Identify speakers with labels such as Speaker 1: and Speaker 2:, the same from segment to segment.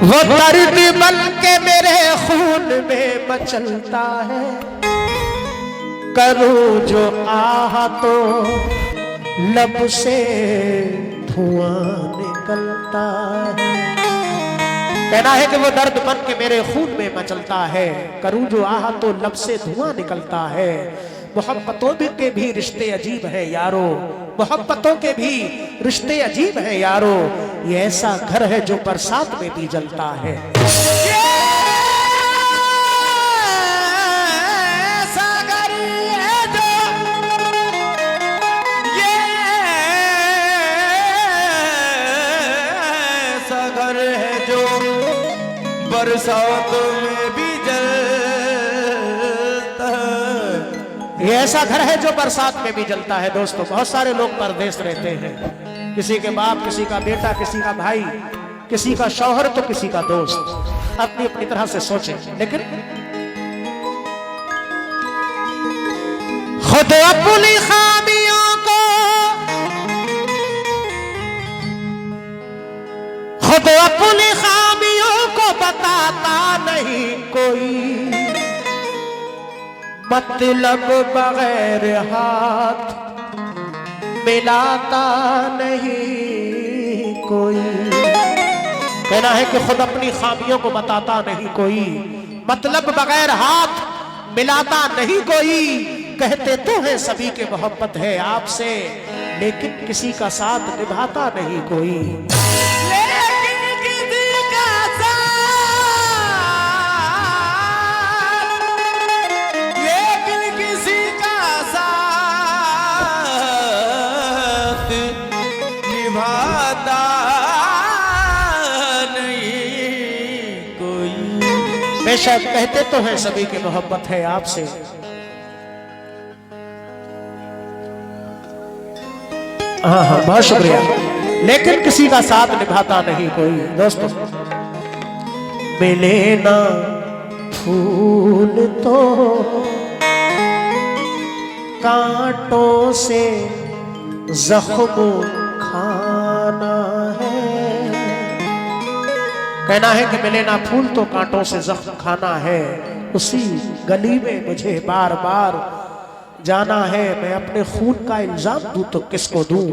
Speaker 1: वो दर्द बन के मेरे खून में मचलता है, करूं जो आह तो लब से धुआं निकलता है। कहना है कि वो दर्द बन के मेरे खून में मचलता है, करूं जो आह तो लब से धुआं निकलता है। मोहब्बतों के भी रिश्ते अजीब है यारो, मोहब्बतों के भी रिश्ते अजीब है यारो। ये ऐसा घर है जो बरसात में भी जलता है।
Speaker 2: बरसात में भी जलता है।
Speaker 1: ये ऐसा घर है जो बरसात में भी जलता है। दोस्तों, बहुत सारे लोग परदेश रहते हैं, किसी के बाप, किसी का बेटा, किसी का भाई, किसी का शौहर तो किसी का दोस्त, अपनी अपनी तरह से सोचे। लेकिन खुद अपनी खामियों को, खुद अपनी खामियों को बताता नहीं कोई, मतलब बगैर हाथ मिलाता नहीं कोई। कहना है कि खुद अपनी खामियों को बताता नहीं कोई, मतलब बगैर हाथ मिलाता नहीं कोई। कहते तो है सभी के मोहब्बत है आपसे, लेकिन किसी का साथ निभाता नहीं कोई। बेशक कहते तो हैं सभी की मोहब्बत है आपसे, हाँ हाँ बहुत शुक्रिया, लेकिन किसी का साथ निभाता नहीं कोई। दोस्तों, मिले ना फूल तो कांटों से जख्म खाना है। कहना है कि मिले ना फूल तो कांटों से जख्म खाना है। उसी गली में मुझे बार बार जाना है, मैं अपने खून का इल्जाम दूं तो किसको दूं।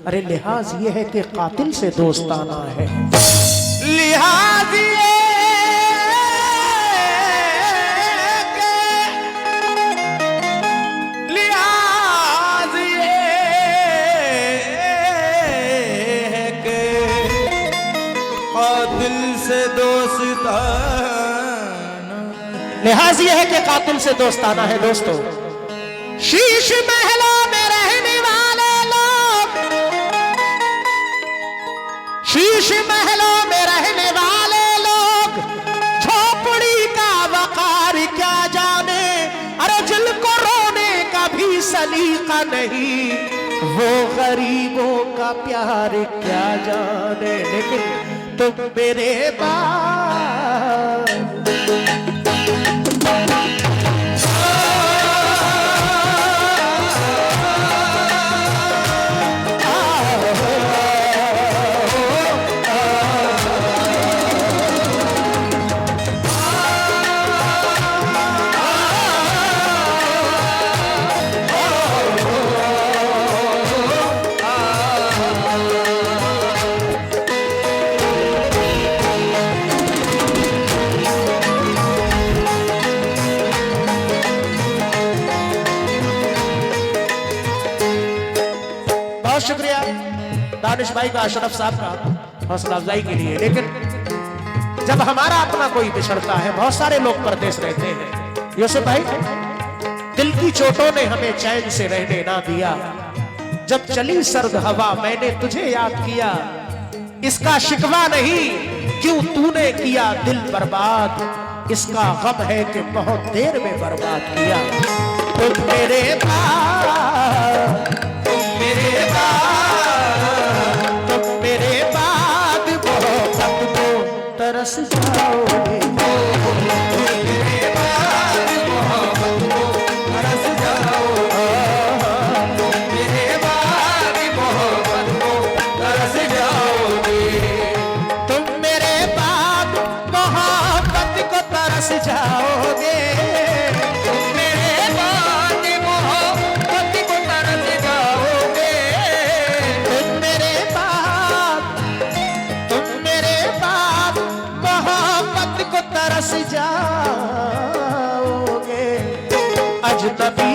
Speaker 1: अरे लिहाज ये है कि कातिल से दोस्ताना है।
Speaker 2: लिहाज ये
Speaker 1: लिहाज यह है कि कातिल से दोस्ताना है। दोस्तों, शीश महलों में रहने वाले लोग, शीश महलों में रहने वाले लोग झोपड़ी का वकार क्या जाने। अरे जिनको रोने का भी सलीका नहीं, वो गरीबों का प्यार क्या जाने। लेकिन तुम मेरे बाप शुक्रिया दानिश भाई का, अशरफ साहब का हौसला अफजाई के लिए। लेकिन जब हमारा अपना कोई बिछड़ता है, बहुत सारे लोग परदेश रहते हैं, यूसुफ भाई, दिल की चोटों ने हमें चैन से रहने ना दिया। जब चली सर्द हवा मैंने तुझे याद किया, इसका शिकवा नहीं क्यों तूने किया दिल बर्बाद, इसका गम है कि बहुत देर में बर्बाद किया। तुम मेरे पास, तुम मेरे बाद मोहब्बत को तरस जाओगे।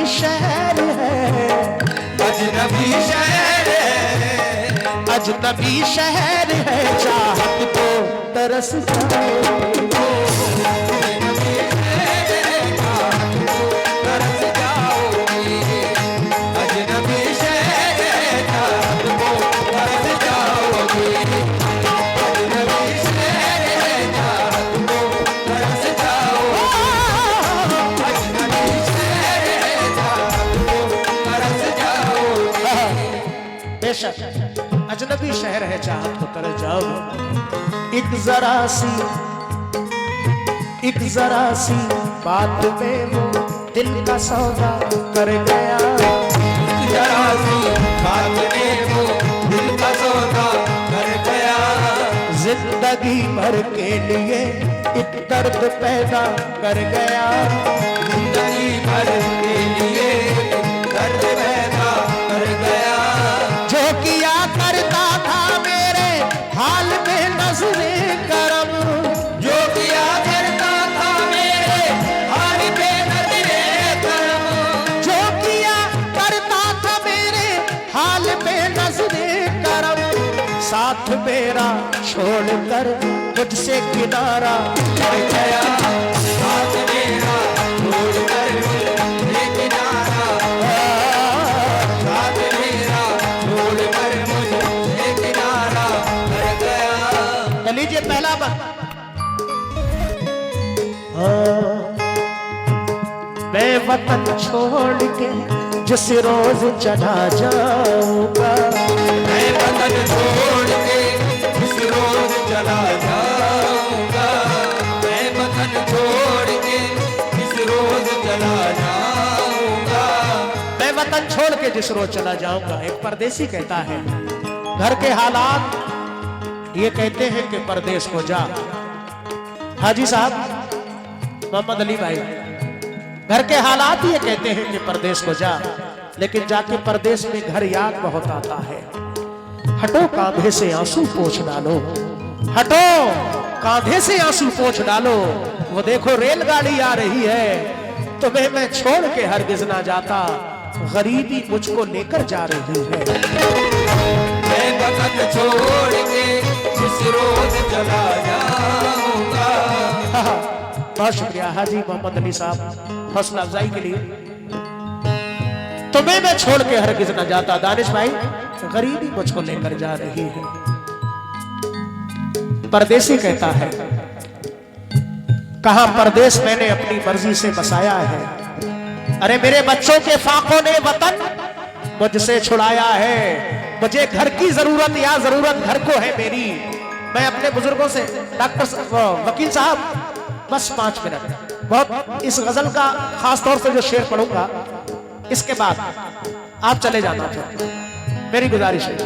Speaker 1: शहर है,
Speaker 2: अजनबी शहर है,
Speaker 1: अजनबी शहर है, चाहत को तरस जाओ।
Speaker 2: तरस जाओगे, अजनबी शहर है, चाहत को तरस जाओगे, अजनबी शहर है, चाहत को तरस जाओगे, अजनबी शहर है, चाहत को तरस जाओगे।
Speaker 1: बेशक अजनबी शहर है, चाहत को तरस जाओगे। एक जरा सी बात में वो दिल का सौदा कर गया,
Speaker 2: जरा सी बात में वो दिल का सौदा कर गया,
Speaker 1: जिंदगी भर के लिए एक दर्द पैदा कर गया,
Speaker 2: जिंदगी भर के लिए दर्द पैदा कर गया,
Speaker 1: जो किया करता था मेरे हाल में नजरे करम,
Speaker 2: जो किया करता था मेरे हाल पे नजरे करम,
Speaker 1: जो किया करता था मेरे हाल में नजरे करम, साथ मेरा छोड़कर मुझसे किनारा
Speaker 2: कर गया, साथ मेरा छोड़कर मुझे किनारा, साथ मेरा छोड़कर मुझे किनारा कर गया।
Speaker 1: तो लीजिए पहला बात, मैं वतन छोड़ के जिस रोज चला जाऊंगा,
Speaker 2: मैं वतन छोड़ के इस रोज चला जाऊंगा, मैं वतन छोड़ के इस रोज चला जाऊंगा,
Speaker 1: मैं वतन छोड़ के जिस रोज चला जाऊंगा। एक परदेसी कहता है, घर के हालात ये कहते हैं कि परदेश को जा। हाजी साहब मोहम्मद अली भाई, घर के हालात ये कहते हैं कि परदेश को जा, लेकिन जाके परदेश में घर याद बहुत आता है। हटो कांधे से आंसू पोंछ डालो, हटो कांधे से आंसू पोंछ डालो, वो देखो रेलगाड़ी आ रही है, तुम्हें मैं छोड़ के हरगिज ना जाता, गरीबी मुझको लेकर जा रही है।
Speaker 2: मैं वतन छोड़ के इस रोज चला जाऊंगा।
Speaker 1: बहुत शुक्रिया हाजी मोहम्मद अली साहब हौसला अफजाई के लिए। तुम्हें मैं छोड़ के हरगिज न जाता, दानिश भाई गरीबी मुझको लेकर जा रही है। परदेसी कहता है, कहां परदेश मैंने अपनी मर्जी से बसाया है, अरे मेरे बच्चों के फाकों ने वतन मुझसे छुड़ाया है, मुझे घर की जरूरत या जरूरत घर को है मेरी। मैं अपने बुजुर्गों से, डॉक्टर वकील साहब बस 5 मिनट, बहुत इस गजल का खास तौर से जो शेर पढ़ूंगा इसके बाद आप चले जाना चाहिए, मेरी गुजारिश है।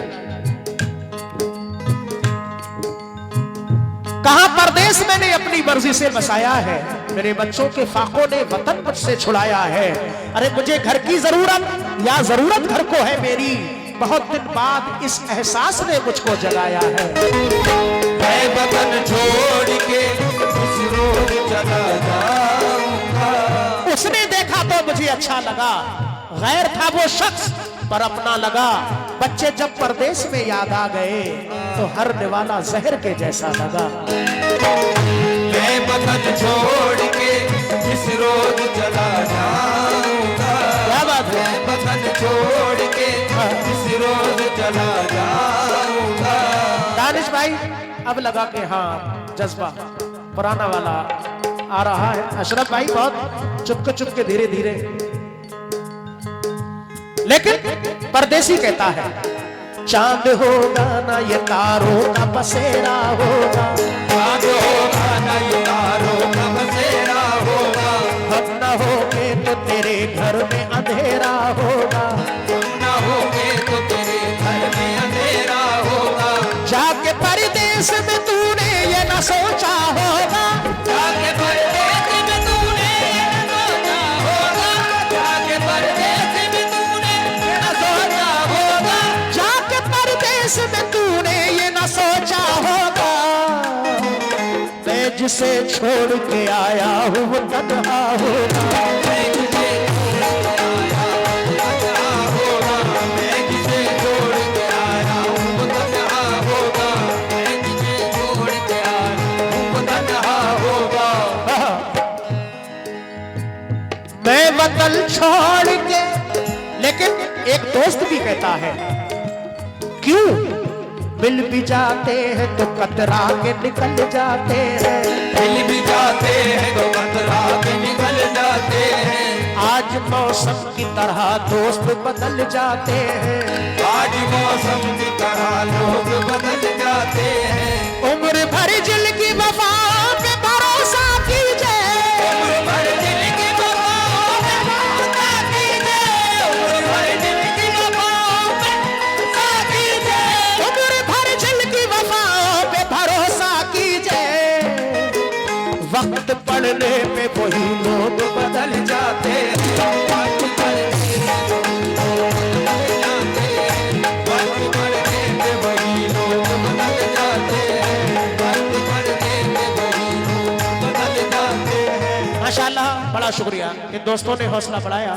Speaker 1: कहां परदेश मैंने अपनी मर्जी से बसाया है, मेरे बच्चों के फाकों ने वतन मुझसे छुड़ाया है, अरे मुझे घर की जरूरत या जरूरत घर को है मेरी, बहुत दिन बाद इस एहसास ने मुझको जगाया है।
Speaker 2: मैं वतन छोड़ के इस रोज चला जाऊंगा।
Speaker 1: उसने देखा तो मुझे अच्छा लगा, गैर था वो शख्स पर अपना लगा, बच्चे जब परदेश में याद आ गए तो हर निवाला जहर के जैसा लगा।
Speaker 2: मैं वतन छोड़ के इस रोज चला जाऊंगा।
Speaker 1: क्या बात है,
Speaker 2: मैं वतन छोड़ के इस रोज चला जाऊंगा।
Speaker 1: दानिश भाई अब लगा के हाँ जज्बा पुराना वाला आ रहा है। अशरफ भाई बहुत चुपके धीरे धीरे, लेकिन परदेसी कहता है, चांद होगा ना ये तारों का बसेरा होगा,
Speaker 2: चांद होगा ना ये तारों का बसेरा होगा,
Speaker 1: हम न होंगे तो तेरे घर में अंधेरा होगा,
Speaker 2: तुम न होगे तो तेरे घर में अंधेरा होगा।
Speaker 1: जाके परदेश में तूने ये न सोचा होगा,
Speaker 2: जाके परदेश में तूने ये न सोचा होगा, जाके परदेश में तूने ये न सोचा होगा,
Speaker 1: जाके परदेश में तूने ये न सोचा होगा, मैं जिसे छोड़ के आया हूँ वो तन्हा होगा।
Speaker 2: मैं तुझे छोड़ के आया
Speaker 1: दोस्त भी कहता है, क्यों मिल भी जाते हैं तो कतरा के निकल जाते हैं,
Speaker 2: मिल भी जाते हैं तो कतरा के निकल जाते हैं।
Speaker 1: आज मौसम की तरह दोस्त बदल जाते हैं,
Speaker 2: आज मौसम की तरह लोग बदल जाते हैं।
Speaker 1: उम्र भर दिल की वफा पे भरोसा कीजिए,
Speaker 2: उम्र भर दिल की वफा पे भरोसा कीजिए, उम्र भर दिल की वफा पे भरोसा कीजिए,
Speaker 1: उम्र भर दिल की वफा पे भरोसा कीजिए। वक्त पड़ने पे वही लोग बदल जाते हैं, माशाल्लाह। बड़ा शुक्रिया, इन दोस्तों ने हौसला बढ़ाया,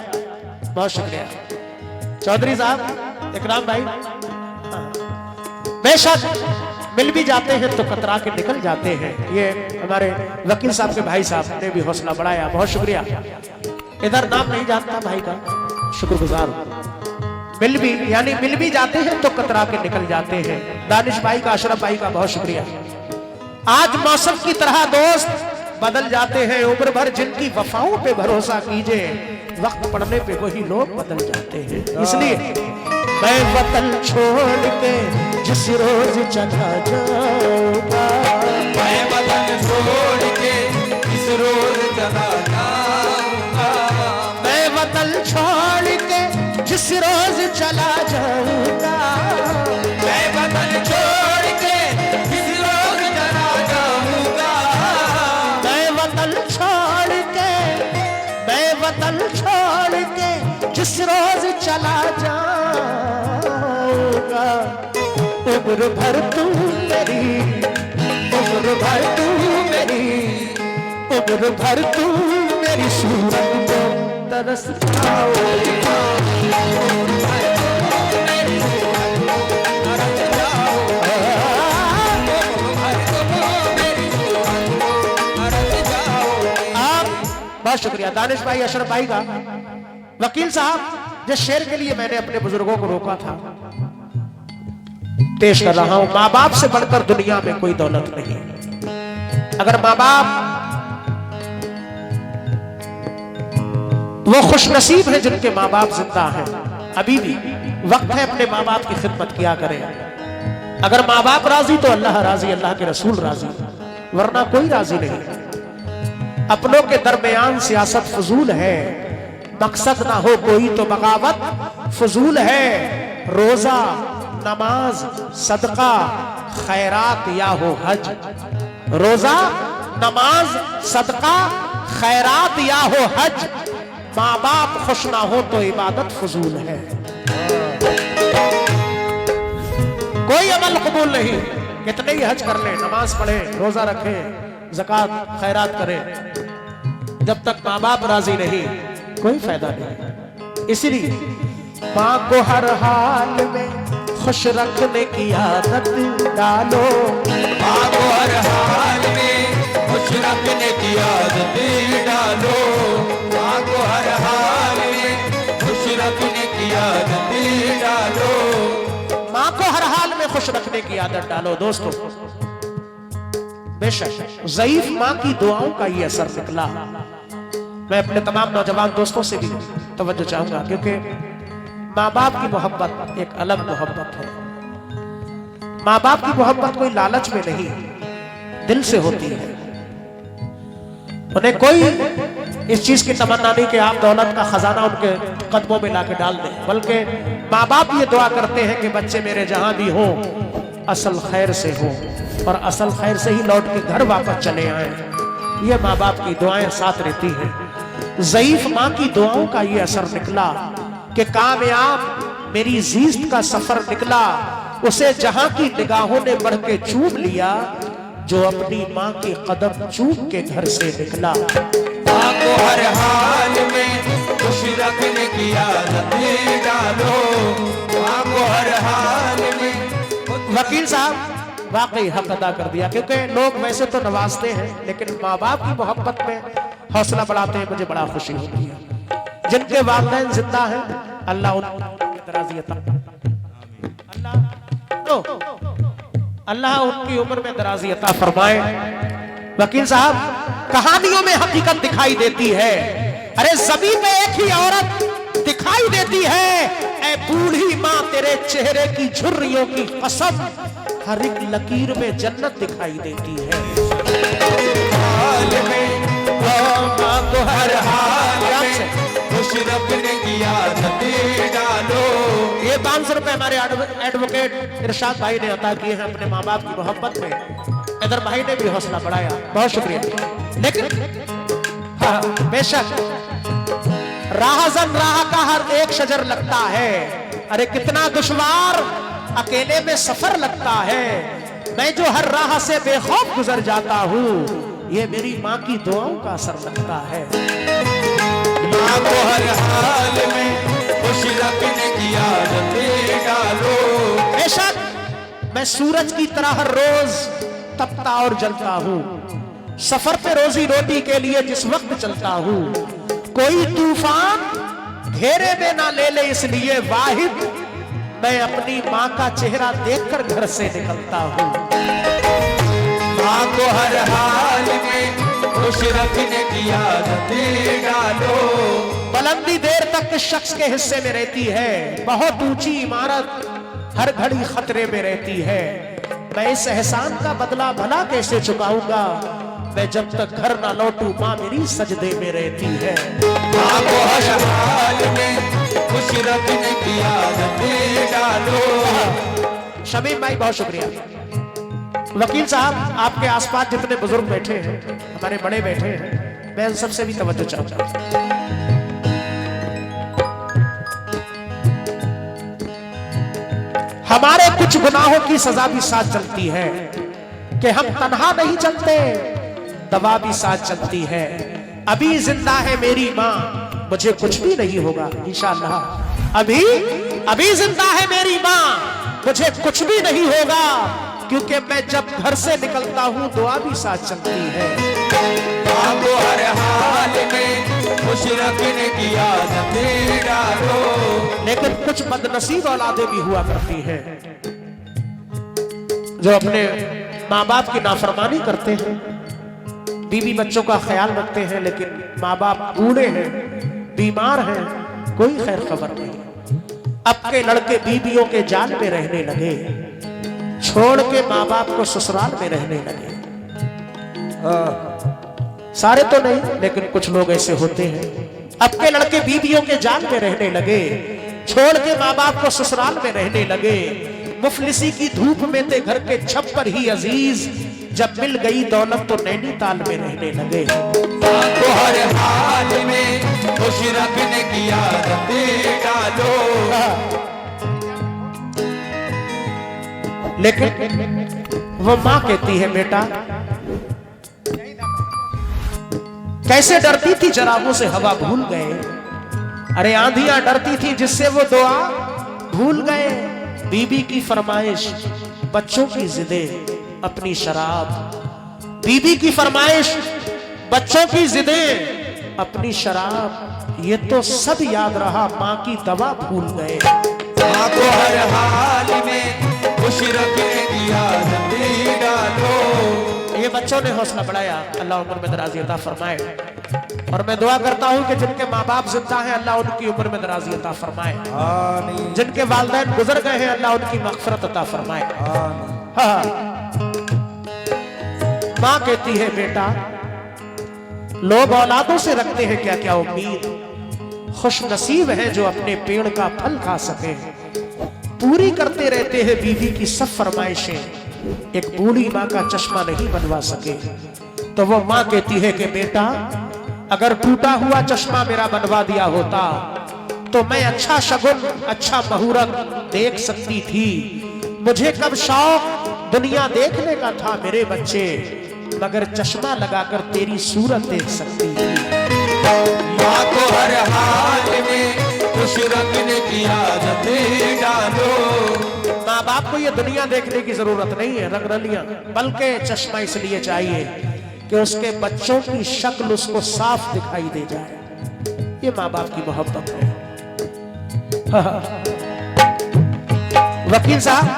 Speaker 1: बहुत शुक्रिया। चौधरी साहब, इकराम भाई, बेशक मिल भी जाते हैं तो कतरा के निकल जाते हैं, ये हमारे वकील साहब के भाई साहब ने भी हौसला बढ़ाया, बहुत शुक्रिया। इधर नाम नहीं जानता भाई का, शुक्रगुजार हूं। मिल भी यानी मिल भी जाते हैं तो कतरा के निकल जाते हैं, दानिश भाई का, अशरफ भाई का बहुत शुक्रिया। आज मौसम की तरह दोस्त बदल जाते हैं, उम्र भर जिनकी वफाओं पे भरोसा कीजिए, वक्त पड़ने पे वही लोग बदल जाते हैं। इसलिए मैं वतन छोड़ के जिस रोज चला जाऊंगा,
Speaker 2: मैं वतन छोड़ के इस रोज चला जाऊंगा,
Speaker 1: मैं वतन छोड़ के जिस रोज चला जाऊंगा,
Speaker 2: मैं वतन छोड़ के इस रोज चला जाऊंगा,
Speaker 1: मैं वतन छोड़ के, मैं वतन छोड़ के जिस रोज चला जाऊंगा। उम्र भर तू मेरी, उम्र भर तू मेरी, उम्र भर तू मेरी सूरत को तरस जाओगा। बहुत शुक्रिया दानिश भाई, अशरफ भाई का। वकील साहब, जिस शेर के लिए मैंने अपने बुजुर्गों को रोका था, पेश कर रहा हूं। माँ बाप से बढ़कर दुनिया में कोई दौलत नहीं। अगर माँ बाप, वो खुशनसीब है जिनके माँ बाप जिंदा हैं, अभी भी वक्त है अपने माँ बाप की खिदमत किया करें। अगर माँ बाप राजी तो अल्लाह राजी, अल्लाह के रसूल राजी, वरना कोई राजी नहीं। अपनों के दरमियान सियासत फजूल है, मकसद ना हो कोई तो बगावत फजूल है। रोजा, नमाज, सदका, खैरात या हो हज, रोजा, नमाज, सदका, खैरात या हो हज, माँ बाप खुश ना हो तो इबादत फजूल है। कोई अमल कबूल नहीं, कितने ही हज कर ले, नमाज पढ़े, रोजा रखे, ज़कात खैरात करें, जब तक माँ बाप राजी नहीं कोई फायदा नहीं। इसलिए माँ को हर हाल में खुश रखने की आदत डालो,
Speaker 2: माँ को हर हाल में खुश रखने की आदत डालो, माँ को हर हाल में खुश रखने की आदत डालो,
Speaker 1: माँ को हर हाल में खुश रखने की आदत डालो। दोस्तों, बेशक ज़ईफ माँ की दुआओं का ये असर निकला। मैं अपने तमाम नौजवान दोस्तों से भी तवज्जो चाहूंगा, क्योंकि माँ बाप की मोहब्बत एक अलग मोहब्बत है। माँ बाप की मोहब्बत कोई लालच में नहीं, दिल से होती है। उन्हें कोई इस चीज की तमन्ना नहीं कि आप दौलत का खजाना उनके कदमों में लाके डाल दें, बल्कि माँ बाप ये दुआ करते हैं कि बच्चे मेरे जहां भी हो असल खैर से हो और असल खैर से ही लौट के घर वापस चले आए। ये माँ बाप की दुआएं साथ रहती हैं। ज़ईफ माँ की दुआओं का ये असर निकला कि कामयाब मेरी जीस्त का सफर निकला, उसे जहां की निगाहों ने बढ़ के चूम लिया, जो अपनी माँ के कदम चूम के घर से निकला।
Speaker 2: माँ को हर हाल में खुश रखने की आदत डालो, माँ को हर हाल में।
Speaker 1: वकील साहब वाकई हक अदा कर दिया, क्योंकि लोग वैसे तो नवाजते हैं लेकिन माँ बाप की मोहब्बत में हौसला बढ़ाते हैं। मुझे बड़ा खुशी होती है। जिनके वालिदैन जिंदा हैं, अल्लाह दराज़ी अता अल्लाह उनकी उम्र में दराज़ी अता फरमाए। वकील साहब, कहानियों में हकीकत दिखाई देती है। अरे ज़मीन में एक ही औरत दिखाई देती है, ऐ बूढ़ी माँ तेरे चेहरे की झुर्रियों की कसम, हर एक लकीर में जन्नत दिखाई देती है।
Speaker 2: हाल में माँ को हर हाल में खुश रखने की आदत डालो।
Speaker 1: ये 500 रुपए हमारे एडवोकेट इरशाद भाई ने अता किए हैं अपने माँ बाप की मोहब्बत में। इधर भाई ने भी हौसला बढ़ाया, बहुत शुक्रिया। लेकिन हाँ, बेशक राहज़न राह का हर एक शजर लगता है। अरे कितना दुश्वार अकेले में सफर लगता है। मैं जो हर राह से बेखौफ गुजर जाता हूँ, ये मेरी माँ की दुआओं का असर लगता है।
Speaker 2: माँ को हर हाल में खुश रखने की आदत डालो।
Speaker 1: बेशक मैं सूरज की तरह हर रोज तपता और जलता हूँ। सफर पे रोजी रोटी के लिए जिस वक्त चलता हूँ, कोई तूफान घेरे में ना ले ले, इसलिए वाहिद मैं अपनी माँ का चेहरा देखकर घर से निकलता हूँ।
Speaker 2: माँ को हर हाल में खुश रखने की आदत डालो।
Speaker 1: बुलंदी देर तक इस शख्स के हिस्से में रहती है, बहुत ऊंची इमारत हर घड़ी खतरे में रहती है। मैं इस एहसान का बदला भला कैसे चुकाऊंगा, मैं जब तक घर ना लौटूं माँ मेरी सजदे में रहती है।
Speaker 2: माँ को हर हाल में खुश रखने की आदत डालो।
Speaker 1: शमीम भाई बहुत शुक्रिया। वकील साहब, आपके आसपास जितने बुजुर्ग बैठे हैं, हमारे बड़े बैठे हैं, मैं सबसे भी तवज्जो चाहूंगा। हमारे कुछ गुनाहों की सजा भी साथ चलती है कि हम तन्हा नहीं चलते, दवा भी साथ चलती है। अभी जिंदा है मेरी माँ, मुझे कुछ भी नहीं होगा इंशाअल्लाह। अभी जिंदा है मेरी माँ, मुझे कुछ भी नहीं होगा, क्योंकि मैं जब घर से निकलता हूँ दुआ भी साथ चलती है।
Speaker 2: माँ को हर हाल में खुश रखने की आदत डालो।
Speaker 1: लेकिन कुछ बदनसीब औलादे भी हुआ करती हैं जो अपने माँ बाप की नाफरमानी करते हैं, बीवी बच्चों का ख्याल रखते हैं, लेकिन माँ बाप बूढ़े हैं, बीमार हैं, कोई खैर खबर नहीं। अब के लड़के बीवियों के जाल में रहने लगे, छोड़ के माँ बाप को ससुराल में रहने लगे। सारे तो नहीं, लेकिन कुछ लोग ऐसे होते हैं। अब के लड़के बीवियों के जाल में रहने लगे, छोड़ के माँ बाप को ससुराल में रहने लगे। मुफलिसी की धूप में थे घर के छप्पर ही अजीज, जब मिल गई दौलत तो नैनीताल में रहने लगे।
Speaker 2: माँ को हर हाल में खुश रखने की आदत डालो।
Speaker 1: लेकिन वो माँ कहती है, बेटा कैसे डरती थी जराबों से हवा भूल गए। अरे आंधियां डरती थी जिससे वो दुआ भूल गए। बीबी की फरमाइश, बच्चों की जिदें, अपनी शराब। बीबी की फरमाइश, बच्चों की जिदें, अपनी शराब, ये तो सब याद रहा, माँ की दवा भूल गए।
Speaker 2: माँ को हर हाल में खुश रखने की आदत डालो।
Speaker 1: ये बच्चों ने हौसला बढ़ाया, अल्लाह उम्र में दराज़ी अता फरमाए। और मैं दुआ करता हूँ कि जिनके माँ बाप जिंदा हैं, अल्लाह उनकी उम्र में दराज़ी अता फरमाए।
Speaker 2: आमीन।
Speaker 1: जिनके वालिदैन गुजर गए हैं, अल्लाह उनकी मग़फ़िरत अता फरमाए। हाँ। माँ कहती है, बेटा लोग औलादों से रखते हैं क्या क्या उम्मीद, खुश नसीब है जो अपने पेड़ का फल खा सके। पूरी करते रहते हैं बीवी की सब फरमाइशें, एक बूढ़ी माँ का चश्मा नहीं बनवा सके। तो वो माँ कहती है कि बेटा अगर टूटा हुआ चश्मा मेरा बनवा दिया होता तो मैं अच्छा शगुन, अच्छा मुहूर्त देख सकती थी। मुझे कब शौक दुनिया देखने का था मेरे बच्चे, मगर चश्मा लगाकर तेरी सूरत देख सकती थी।
Speaker 2: माँ को हर हाल में खुश रखने की आदत डालो।
Speaker 1: माँ बाप को ये दुनिया देखने की जरूरत नहीं है, रंगरलियां, बल्कि चश्मा इसलिए चाहिए कि उसके बच्चों की शक्ल उसको साफ दिखाई दे जाए। ये माँ बाप की मोहब्बत है। वकील साहब,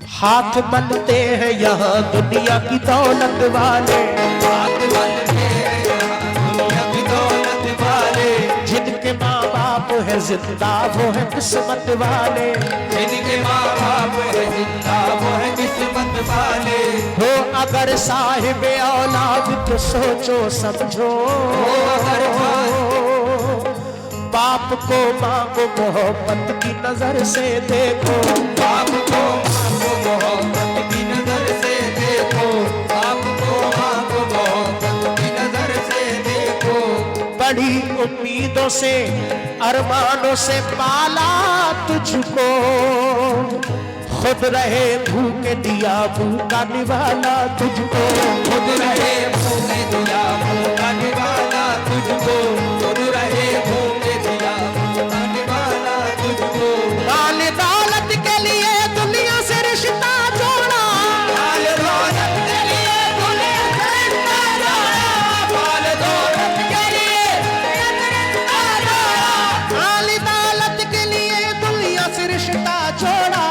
Speaker 1: हाथ मलते हैं यहाँ दुनिया की दौलत वाले,
Speaker 2: हाथ मलते हैं यहाँ दुनिया की दौलत वाले,
Speaker 1: जिनके माँ बाप है जिंदा वो है किस्मत वाले,
Speaker 2: जिनके माँ बाप है जिंदा वो है किस्मत वाले।
Speaker 1: हो अगर साहिब औलाद तो सोचो समझो,
Speaker 2: अगर
Speaker 1: बाप को माँ को मोहब्बत की नजर से देखो,
Speaker 2: बाप को माँ को मोहब्बत की नजर से देखो, बाप को माँ को मोहब्बत की नजर से देखो।
Speaker 1: बड़ी उम्मीदों से अरमानों से पाला तुझको, खुद रहे भूखे दिया भूखा निवाला तुझको,
Speaker 2: खुद रहे भूखे दिया भूखा निवाला तुझको, खुद रहे भूखे दिया भूखा निवाला तुझको।
Speaker 1: माल दौलत के लिए दुनिया से रिश्ता जोड़ा,
Speaker 2: माल दौलत के लिए दुनिया से रिश्ता जोड़ा, माल दौलत के लिए रिश्ता जोड़ा,
Speaker 1: माल दौलत के लिए दुनिया से रिश्ता जोड़ा,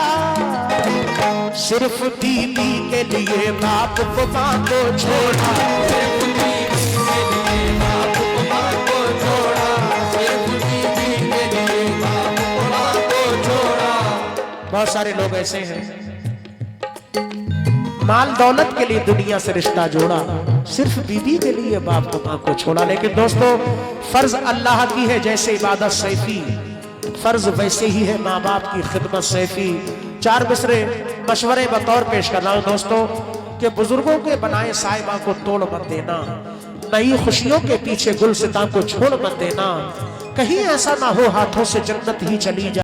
Speaker 1: सिर्फ बीवी के लिए बाप को माँ को छोड़ा,
Speaker 2: सिर्फ बीवी के लिए बाप को माँ को छोड़ा, सिर्फ बीवी के लिए बाप को माँ को छोड़ा।
Speaker 1: बहुत सारे लोग ऐसे हैं, माल दौलत के लिए दुनिया से रिश्ता जोड़ा, सिर्फ बीवी के लिए बाप को माँ को छोड़ा। लेकिन दोस्तों, फर्ज अल्लाह की है जैसे इबादत सैफी, फर्ज वैसे ही है माँ बाप की खिदमत सैफी। 4 मिसरे मशवरे बतौर पेश कर रहा हूं दोस्तों, कि बुजुर्गों के बनाए साहिबा को तोड़ मत देना, नई खुशियों के पीछे गुलसिता को छोड़ मत देना, कहीं ऐसा ना हो हाथों से जन्नत ही चली जाए।